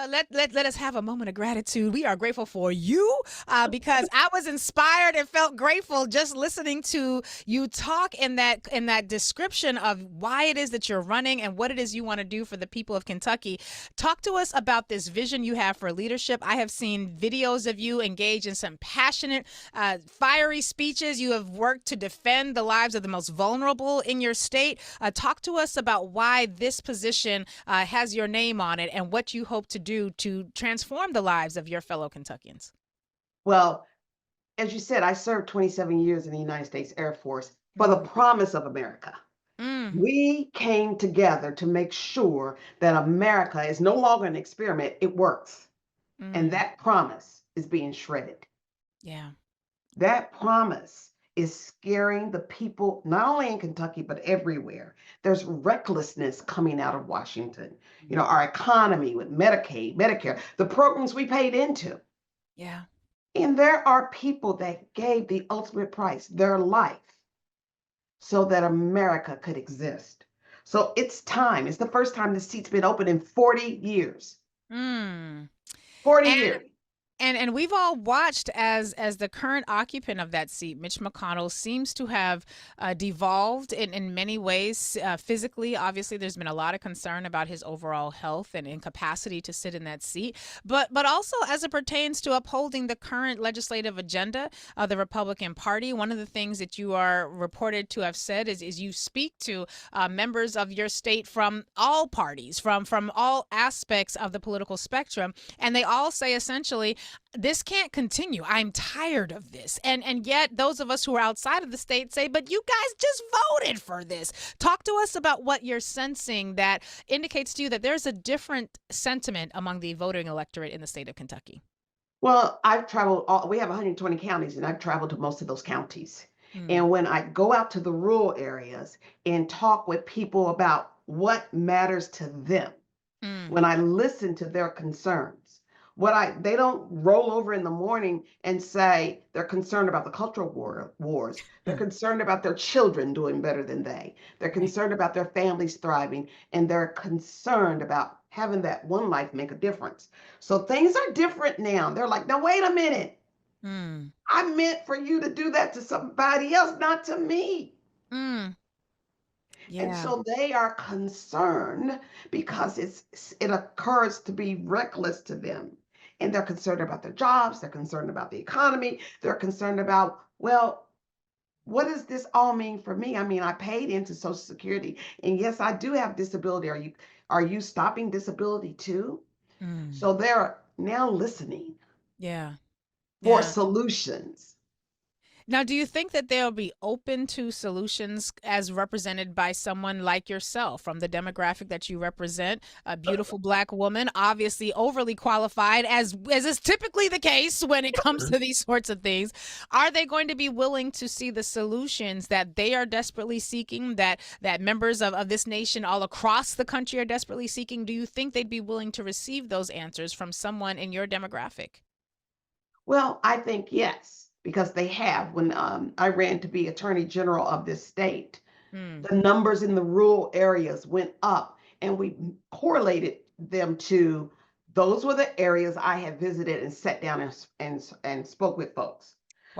Well, let us have a moment of gratitude. We are grateful for you because I was inspired and felt grateful just listening to you talk in that description of why it is that you're running and what it is you want to do for the people of Kentucky. Talk to us about this vision you have for leadership. I have seen videos of you engage in some passionate, fiery speeches. You have worked to defend the lives of the most vulnerable in your state. Talk to us about why this position has your name on it and what you hope to do to transform the lives of your fellow Kentuckians. Well, as you said, I served 27 years in the United States Air Force for the Mm, promise of America. mm, We came together to make sure that America is no longer an experiment, it works. And mm. that promise is being shredded. Yeah. That promise is scaring the people, not only in Kentucky, but everywhere. There's recklessness coming out of Washington. You know, our economy with Medicaid, Medicare, the programs we paid into. Yeah. And there are people that gave the ultimate price, their life, so that America could exist. So it's time. It's the first time the seat's been open in 40 years. Mm. 40 And years. and we've all watched as the current occupant of that seat, Mitch McConnell, seems to have devolved in many ways. Physically, obviously, there's been a lot of concern about his overall health and incapacity to sit in that seat. But also as it pertains to upholding the current legislative agenda of the Republican Party, one of the things that you are reported to have said is you speak to members of your state from all parties, from all aspects of the political spectrum, and they all say essentially this can't continue. I'm tired of this. And yet those of us who are outside of the state say, but you guys just voted for this. Talk to us about what you're sensing that indicates to you that there's a different sentiment among the voting electorate in the state of Kentucky. Well, I've traveled, we have 120 counties, and I've traveled to most of those counties. Mm, And when I go out to the rural areas and talk with people about what matters to them, mm, when I listen to their concerns. They don't roll over in the morning and say they're concerned about the wars. They're mm. concerned about their children doing better than they. They're Right. concerned about their families thriving, and they're concerned about having that one life make a difference. So things are different now. They're like, now wait a minute. Mm, I meant for you to do that to somebody else, not to me. mm. And Yeah. so they are concerned because it occurs to be reckless to them. And they're concerned about their jobs, they're concerned about the economy, they're concerned about, well, what does this all mean for me? I mean, I paid into Social Security, and yes, I do have disability. Are you stopping disability too? Mm. So they're now listening Yeah. for Yeah. solutions. Now, do you think that they'll be open to solutions as represented by someone like yourself from the demographic that you represent, a beautiful black woman, obviously overly qualified, as is typically the case when it comes to these sorts of things? Are they going to be willing to see the solutions that they are desperately seeking, that members of this nation all across the country are desperately seeking? Do you think they'd be willing to receive those answers from someone in your demographic? Well, I think yes, because they have. When I ran to be Attorney General of this state, Mm, the numbers in the rural areas went up, and we correlated them to those were the areas I had visited and sat down and spoke with folks.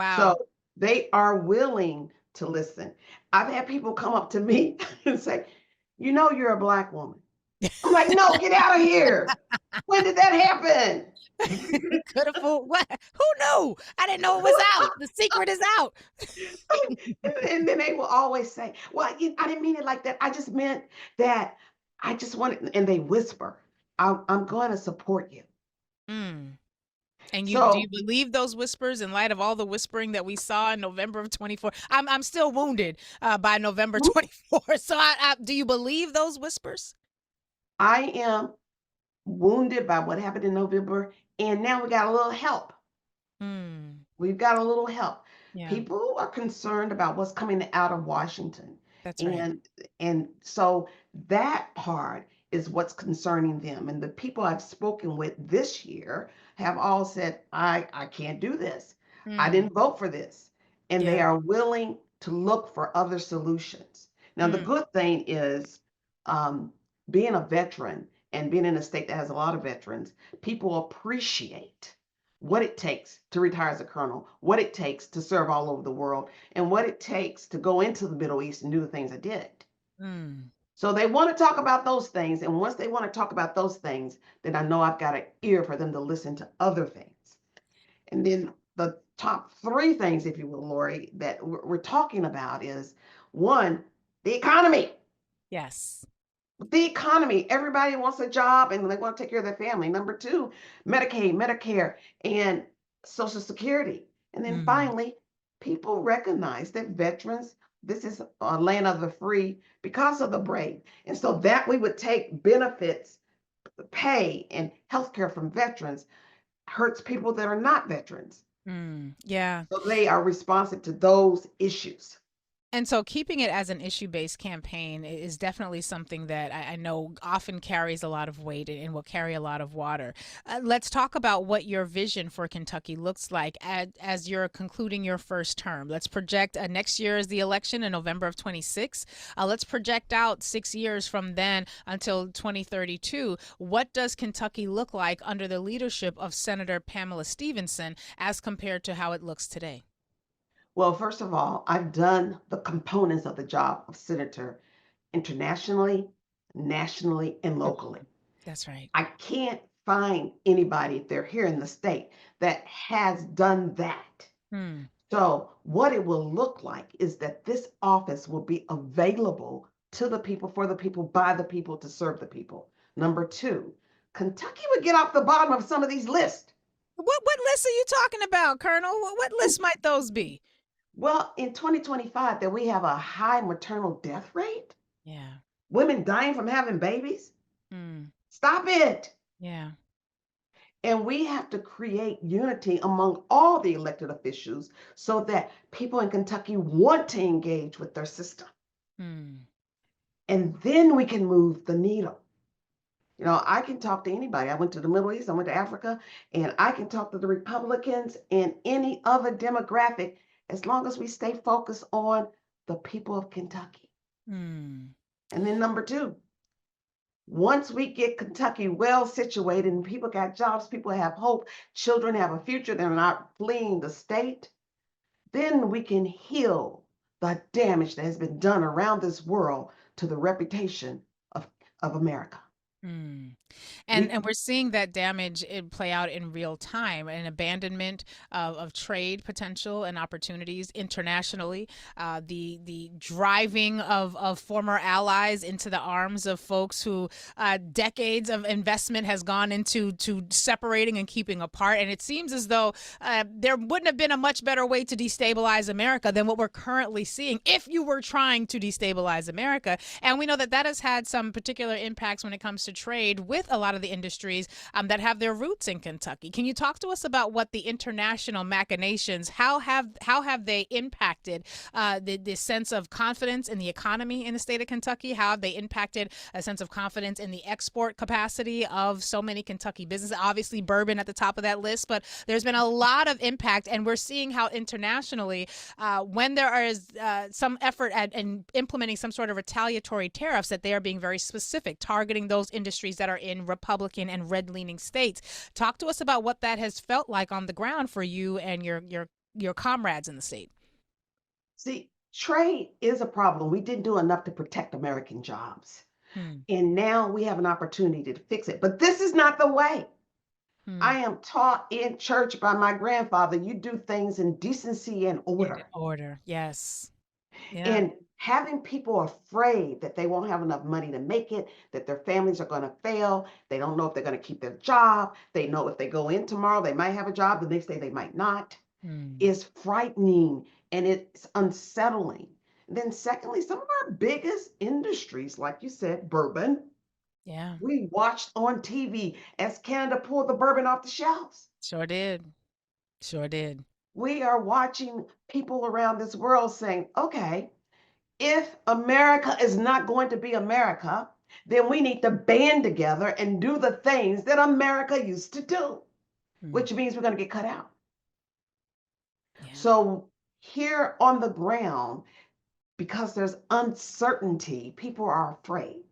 So wow. they are willing to listen. I've had people come up to me and say, "You know, you're a black woman." I'm like, "No, get out of here. When did that happen?" Could have fooled. What? Who knew? I didn't know it was out. The secret is out. And then they will always say, "Well, I didn't mean it like that. I just meant that I just wanted," and they whisper, I'm going to support you. Mm. And you do you So believe those whispers in light of all the whispering that we saw in November of 24? I'm still wounded by November mhm, 24. So do you believe those whispers? I am wounded by what happened in November, and now we got a little help. Mm. We've got a little help. Yeah, People are concerned about what's coming out of Washington. that's right. And so that part is what's concerning them. And the people I've spoken with this year have all said, I can't do this. I Mm. didn't vote for this. And they Yeah. are willing to look for other solutions. Now, the Mm. good thing is um, being a veteran and being in a state that has a lot of veterans, people appreciate what it takes to retire as a colonel, what it takes to serve all over the world, and what it takes to go into the Middle East and do the things I did. Mm. So they want to talk about those things. And once they want to talk about those things, then I know I've got an ear for them to listen to other things. And then the top three things, if you will, Lurie, that we're talking about is one, the economy. Yes. The economy. Everybody wants a job and they want to take care of their family. Number two, Medicaid, Medicare, and Social Security. And then Mm. finally, people recognize that veterans, this is a land of the free because of the brave. And so that we would take benefits, pay, and healthcare from veterans hurts people that are not veterans. Mm. Yeah. So they are responsive to those issues. And so keeping it as an issue-based campaign is definitely something that I know often carries a lot of weight and will carry a lot of water. Let's talk about what your vision for Kentucky looks like as you're concluding your first term. Let's project next year is the election in November of 26. Let's project out 6 years from then until 2032. What does Kentucky look like under the leadership of Senator Pamela Stevenson as compared to how it looks today? Well, first of all, I've done the components of the job of senator internationally, nationally, and locally. That's right. I can't find anybody, if they're here in the state, that has done that. Hmm. So, what it will look like is that this office will be available to the people, for the people, by the people, to serve the people. Number two, Kentucky would get off the bottom of some of these lists. What list are you talking about, Colonel? What list might those be? Well, in 2025, that we have a high maternal death rate, Yeah. women dying from having babies. Mm. Stop it. Yeah. And we have to create unity among all the elected officials so that people in Kentucky want to engage with their system. Mm. And then we can move the needle. You know, I can talk to anybody. I went to the Middle East, I went to Africa, and I can talk to the Republicans and any other demographic as long as we stay focused on the people of Kentucky. Mm. And then number two, once we get Kentucky well situated and people got jobs, people have hope, children have a future, they're not fleeing the state, then we can heal the damage that has been done around this world to the reputation of, of America. Mm. We And we're seeing that damage play out in real time, an abandonment of trade potential and opportunities internationally, the driving of former allies into the arms of folks who decades of investment has gone into to separating and keeping apart. And it seems as though there wouldn't have been a much better way to destabilize America than what we're currently seeing if you were trying to destabilize America. And we know that that has had some particular impacts when it comes to trade with a lot of the industries that have their roots in Kentucky. Can you talk to us about what the international machinations, how have they impacted the sense of confidence in the economy in the state of Kentucky? How have they impacted a sense of confidence in the export capacity of so many Kentucky businesses? Obviously, bourbon at the top of that list, but there's been a lot of impact, and we're seeing how internationally, when there is some effort at implementing some sort of retaliatory tariffs, that they are being very specific, targeting those industries that are in Republican and red-leaning states. Talk to us about what that has felt like on the ground for you and your comrades in the state. see, trade is a problem. We didn't do enough to protect American jobs. Hmm. And now we have an opportunity to fix it. But this is not the way. Hmm. I am taught in church by my grandfather, you do things in decency and In order. order. Yes. Yeah. And having people afraid that they won't have enough money to make it, that their families are going to fail, they don't know if they're going to keep their job, they know if they go in tomorrow, they might have a job, the next day they might not, Hmm. is frightening and it's unsettling. And then, secondly, some of our biggest industries, like you said, bourbon, Yeah. we watched on TV as Canada pulled the bourbon off the shelves. Sure did. Sure did. We are watching people around this world saying, okay, if America is not going to be America, then we need to band together and do the things that America used to do, Hmm. which means we're going to get cut out. Yeah. So, here on the ground, because there's uncertainty, people are afraid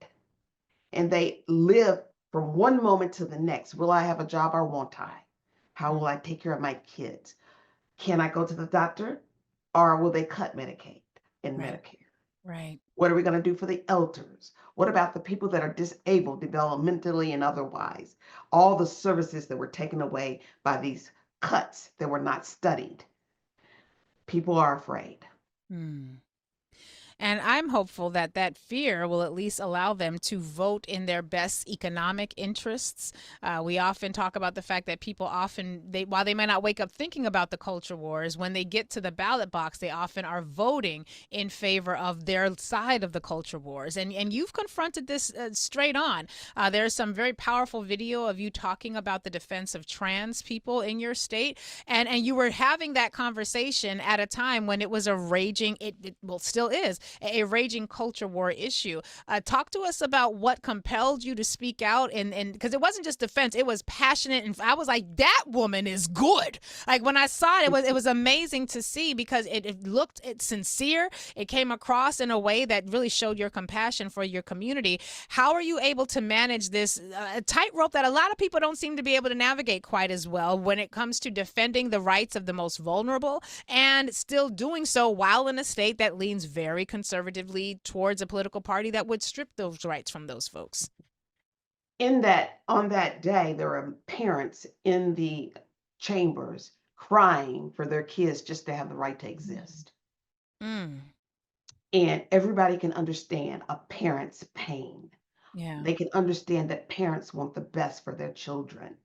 and they live from one moment to the next. Will I have a job or won't I? How will Mm. I take care of my kids? Can I go to the doctor or will they cut Medicaid and Right. Medicare? Right. What are we going to do for the elders? What about the people that are disabled developmentally and otherwise? All the services that were taken away by these cuts that were not studied. People are afraid. Mm. And I'm hopeful that that fear will at least allow them to vote in their best economic interests. We often talk about the fact that people often, while they might not wake up thinking about the culture wars, when they get to the ballot box, they often are voting in favor of their side of the culture wars. And you've confronted this straight on. There's some very powerful video of you talking about the defense of trans people in your state, and you were having that conversation at a time when it was a raging, it well still is a raging culture war issue. Talk to us about what compelled you to speak out, and because it wasn't just defense, it was passionate, and I was like, that woman is good. Like when I saw it, it was amazing to see because it looked sincere. It came across in a way that really showed your compassion for your community. How are you able to manage this tightrope that a lot of people don't seem to be able to navigate quite as well when it comes to defending the rights of the most vulnerable and still doing so while in a state that leans very conservatively towards a political party that would strip those rights from those folks? In that, on that day, there were parents in the chambers crying for their kids just to have the right to exist. Mm, And everybody can understand a parent's pain. yeah. They can understand that parents want the best for their children.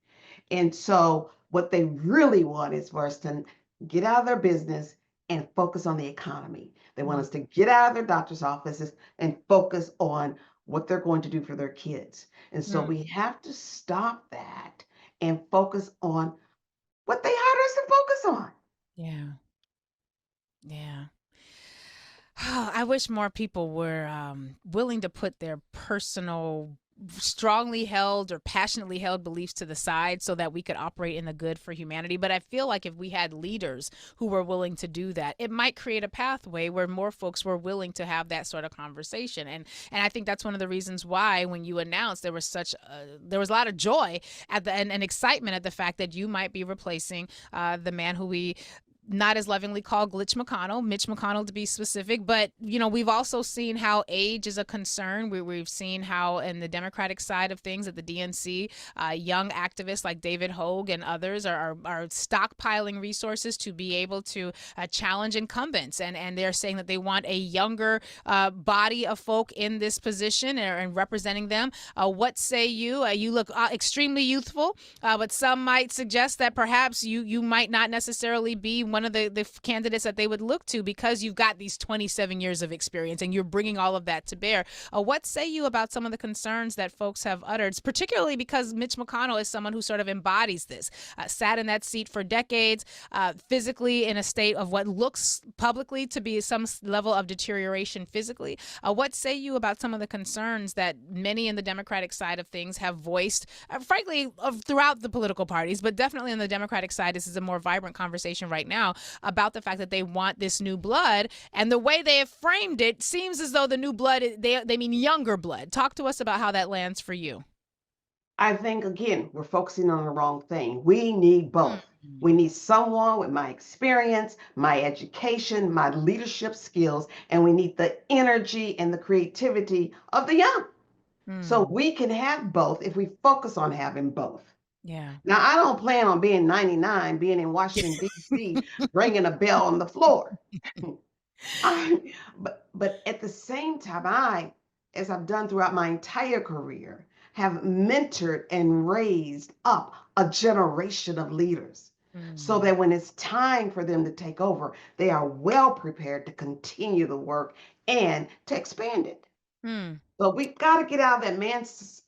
And so, what they really want is for us to get out of their business and focus on the economy. They want Mm, us to get out of their doctor's offices and focus on what they're going to do for their kids. And so, mm, we have to stop that and focus on what they hired us to focus on. yeah. Yeah. I wish more people were willing to put their personal, strongly held or passionately held beliefs to the side so that we could operate in the good for humanity. But I feel like if we had leaders who were willing to do that, it might create a pathway where more folks were willing to have that sort of conversation. And I think that's one of the reasons why when you announced there was a lot of joy at the and excitement at the fact that you might be replacing the man who we not as lovingly called Glitch McConnell, Mitch McConnell to be specific. But, we've also seen how age is a concern. We've seen how in the Democratic side of things at the DNC, young activists like David Hogue and others are stockpiling resources to be able to challenge incumbents. And they're saying that they want a younger body of folk in this position and representing them. What say you? You look extremely youthful, but some might suggest that perhaps you might not necessarily be one of the candidates that they would look to because you've got these 27 years of experience and you're bringing all of that to bear. What say you about some of the concerns that folks have uttered, particularly because Mitch McConnell is someone who sort of embodies this, sat in that seat for decades, physically in a state of what looks publicly to be some level of deterioration physically. What say you about some of the concerns that many in the Democratic side of things have voiced, frankly, throughout the political parties, but definitely on the Democratic side, this is a more vibrant conversation right now about the fact that they want this new blood, and the way they have framed it seems as though the new blood they mean younger blood. Talk to us about how that lands for you. I think, again, we're focusing on the wrong thing. We need Mm, both. We need someone with my experience, my education, my leadership skills, and we need the energy and the creativity of the young. So mm, we can have both if we focus on having both. yeah. Now, I don't plan on being 99, being in Washington, D.C., ringing a bell on the floor. But at the same time, as I've done throughout my entire career, have mentored and raised up a generation of leaders so Mm, that when it's time for them to take over, they are well prepared to continue the work and to expand it. mm, But we've got to get out of that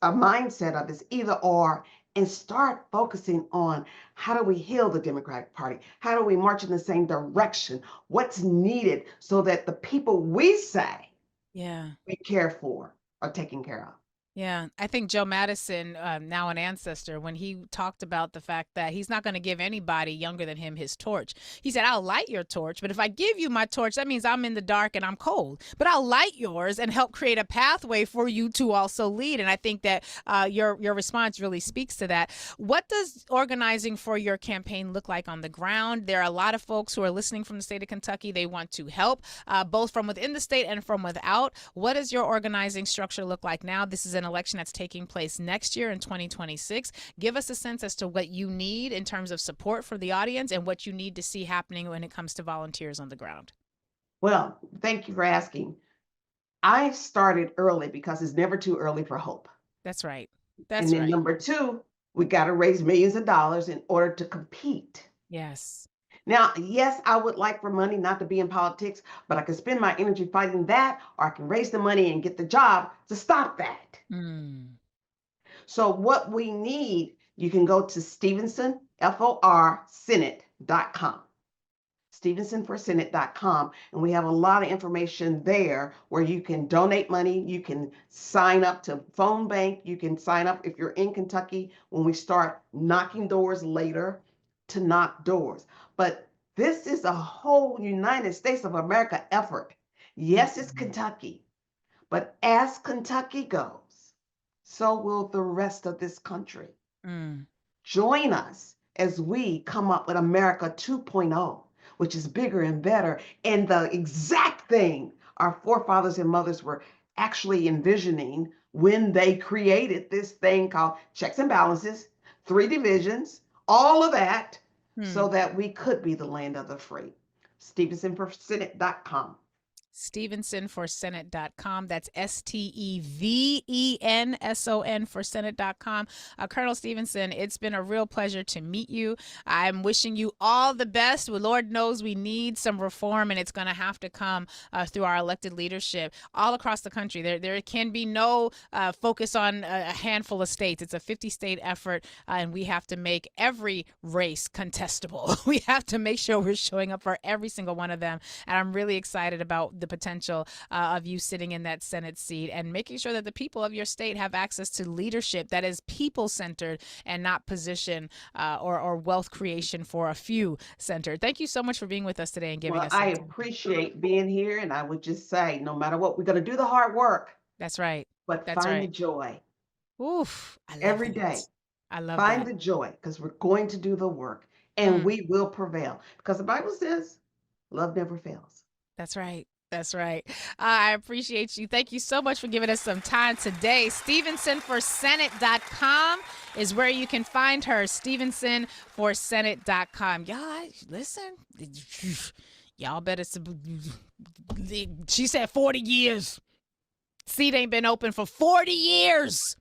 mindset of it's either or and start focusing on how do we heal the Democratic Party? How do we march in the same direction? What's needed so that the people we say yeah. we care for are taken care of? Yeah, I think Joe Madison, now an ancestor, when he talked about the fact that he's not going to give anybody younger than him his torch, he said, I'll light your torch, but if I give you my torch, that means I'm in the dark and I'm cold. But I'll light yours and help create a pathway for you to also lead. And I think that your response really speaks to that. What does organizing for your campaign look like on the ground? There are a lot of folks who are listening from the state of Kentucky. They want to help, both from within the state and from without. What does your organizing structure look like now? This is an election that's taking place next year in 2026. Give us a sense as to what you need in terms of support for the audience and what you need to see happening when it comes to volunteers on the ground. Well, thank you for asking. I started early because it's never too early for hope. That's right. And That's then right. number two, we got to raise millions of dollars in order to compete. Yes. Now, yes, I would like for money not to be in politics, but I can spend my energy fighting that, or I can raise the money and get the job to stop that. Mm. So what we need, you can go to Stevenson, FOR, Senate.com. StevensonForSenate.com, and we have a lot of information there where you can donate money, you can sign up to phone bank, you can sign up if you're in Kentucky when we start knocking doors later to knock doors. But this is a whole United States of America effort. Yes, it's Kentucky, but as Kentucky goes, so will the rest of this country. Mm. Join us as we come up with America 2.0, which is bigger and better, and the exact thing our forefathers and mothers were actually envisioning when they created this thing called checks and balances, 3 divisions, all of that, so that we could be the land of the free. StevensonForSenate.com. StevensonForSenate.com. That's STEVENSON for Senate.com. Colonel Stevenson, it's been a real pleasure to meet you. I'm wishing you all the best. Well, Lord knows we need some reform, and it's going to have to come through our elected leadership all across the country. There can be no focus on a handful of states. It's a 50-state effort, and we have to make every race contestable. We have to make sure we're showing up for every single one of them, and I'm really excited about the potential of you sitting in that Senate seat and making sure that the people of your state have access to leadership that is people-centered and not position or wealth creation for a few centered. Thank you so much for being with us today and giving us some I time. appreciate being here, and I would just say, no matter what, we're going to do the hard work, That's right. but That's find the right. joy Oof, I love every that. day. I love Find that. the joy because we're going to do the work and we will prevail because the Bible says love never fails. That's right. That's right. I appreciate you. Thank you so much for giving us some time today. StevensonForSenate.com is where you can find her. StevensonForSenate.com. Y'all, listen. Y'all better. She said 40 years. Seat ain't been open for 40 years.